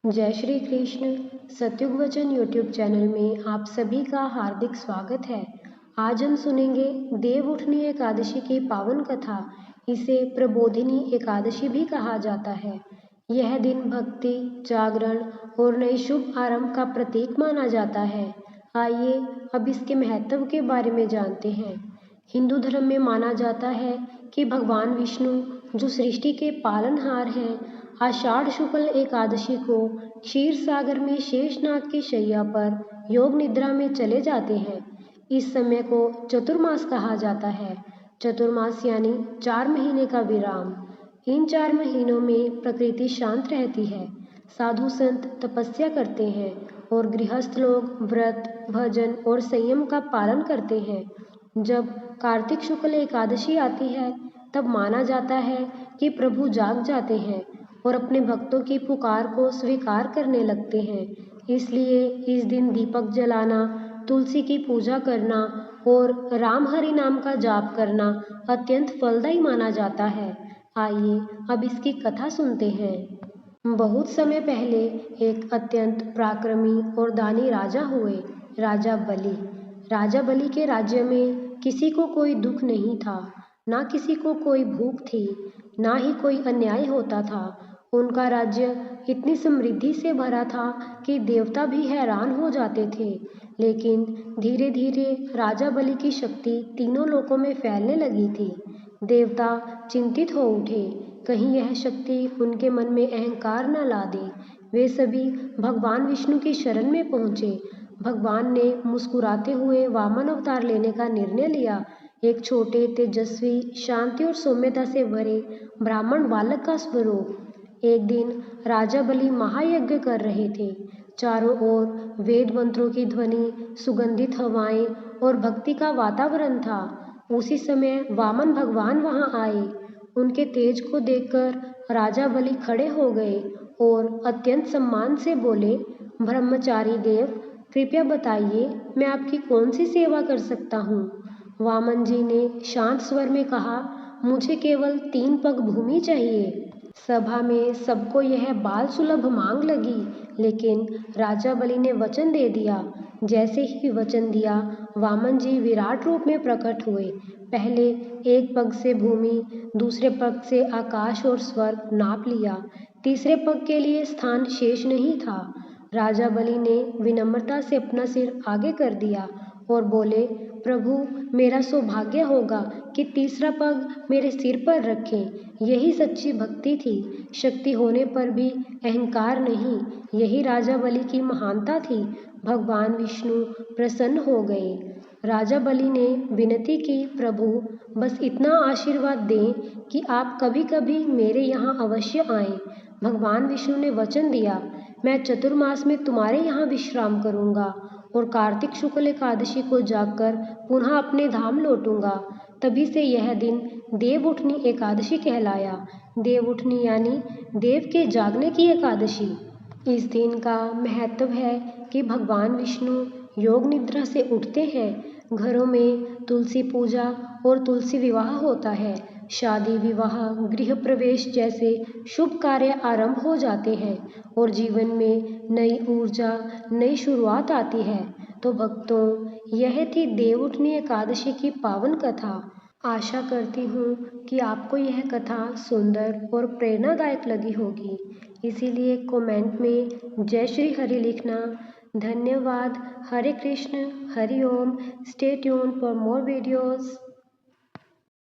जय श्री कृष्ण। सत्युग वचन YouTube channel में आप सभी का हार्दिक स्वागत है। आज हम सुनेंगे देव उठनी एकादशी की पावन कथा। इसे प्रबोधिनी एकादशी भी कहा जाता है। यह दिन भक्ति, जागरण और नए शुभ आरंभ का प्रतीक माना जाता है। आइए अब इसके महत्व के बारे में जानते हैं। हिंदू धर्म में माना जाता है कि भगवान विष्णु, जो सृष्टि के पालनहार हैं, आषाढ़ शुक्ल एकादशी को क्षीर सागर में शेषनाग की शैया पर योग निद्रा में चले जाते हैं। इस समय को चतुर्मास कहा जाता है। चतुर्मास यानी 4 महीने का विराम। इन 4 महीनों में प्रकृति शांत रहती है, साधु संत तपस्या करते हैं और गृहस्थ लोग व्रत, भजन और संयम का पालन करते हैं। जब कार्तिक शुक्ल एकादशी आती है, तब माना जाता है कि प्रभु जाग जाते हैं और अपने भक्तों की पुकार को स्वीकार करने लगते हैं। इसलिए इस दिन दीपक जलाना, तुलसी की पूजा करना और राम हरि नाम का जाप करना अत्यंत फलदायी माना जाता है। आइए अब इसकी कथा सुनते हैं। बहुत समय पहले एक अत्यंत पराक्रमी और दानी राजा हुए, राजा बलि। राजा बलि के राज्य में किसी को कोई दुख नहीं था, ना किसी को कोई भूख थी, ना ही कोई अन्याय होता था। उनका राज्य इतनी समृद्धि से भरा था कि देवता भी हैरान हो जाते थे। लेकिन धीरे धीरे राजा बलि की शक्ति तीनों लोकों में फैलने लगी थी। देवता चिंतित हो उठे, कहीं यह शक्ति उनके मन में अहंकार न ला दे। वे सभी भगवान विष्णु की शरण में पहुँचे। भगवान ने मुस्कुराते हुए वामन अवतार लेने का निर्णय लिया। एक छोटे, तेजस्वी, शांति और सौम्यता से भरे ब्राह्मण बालक का स्वरूप। एक दिन राजा बलि महायज्ञ कर रहे थे। चारों ओर वेद मंत्रों की ध्वनि, सुगंधित हवाएं और भक्ति का वातावरण था। उसी समय वामन भगवान वहां आए। उनके तेज को देखकर राजा बलि खड़े हो गए और अत्यंत सम्मान से बोले, ब्रह्मचारी देव, कृपया बताइए मैं आपकी कौन सी सेवा कर सकता हूँ। वामन जी ने शांत स्वर में कहा, मुझे केवल 3 पग भूमि चाहिए। सभा में सबको यह बाल सुलभ मांग लगी, लेकिन राजा बलि ने वचन दे दिया। जैसे ही वचन दिया, वामन जी विराट रूप में प्रकट हुए। पहले एक पग से भूमि, दूसरे पग से आकाश और स्वर्ग नाप लिया। तीसरे पग के लिए स्थान शेष नहीं था। राजा बलि ने विनम्रता से अपना सिर आगे कर दिया और बोले, प्रभु, मेरा सौभाग्य होगा कि तीसरा पग मेरे सिर पर रखें। यही सच्ची भक्ति थी। शक्ति होने पर भी अहंकार नहीं। यही राजा बलि की महानता थी। भगवान विष्णु प्रसन्न हो गए। राजा बलि ने विनती की, प्रभु, बस इतना आशीर्वाद दें कि आप कभी कभी मेरे यहाँ अवश्य आएं। भगवान विष्णु ने वचन दिया, मैं चतुर्मास में तुम्हारे यहाँ विश्राम करूँगा और कार्तिक शुक्ल एकादशी को जाकर पुनः अपने धाम लौटूंगा। तभी से यह दिन देव उठनी एकादशी कहलाया। देव उठनी यानी देव के जागने की एकादशी। इस दिन का महत्व है कि भगवान विष्णु योग निद्रा से उठते हैं। घरों में तुलसी पूजा और तुलसी विवाह होता है। शादी, विवाह, गृह प्रवेश जैसे शुभ कार्य आरंभ हो जाते हैं और जीवन में नई ऊर्जा, नई शुरुआत आती है। तो भक्तों, यह थी देव उठनी एकादशी की पावन कथा। आशा करती हूँ कि आपको यह कथा सुंदर और प्रेरणादायक लगी होगी। इसीलिए कमेंट में जय श्री हरि लिखना। धन्यवाद। Hare Krishna, Hari Om. Stay tuned for more videos.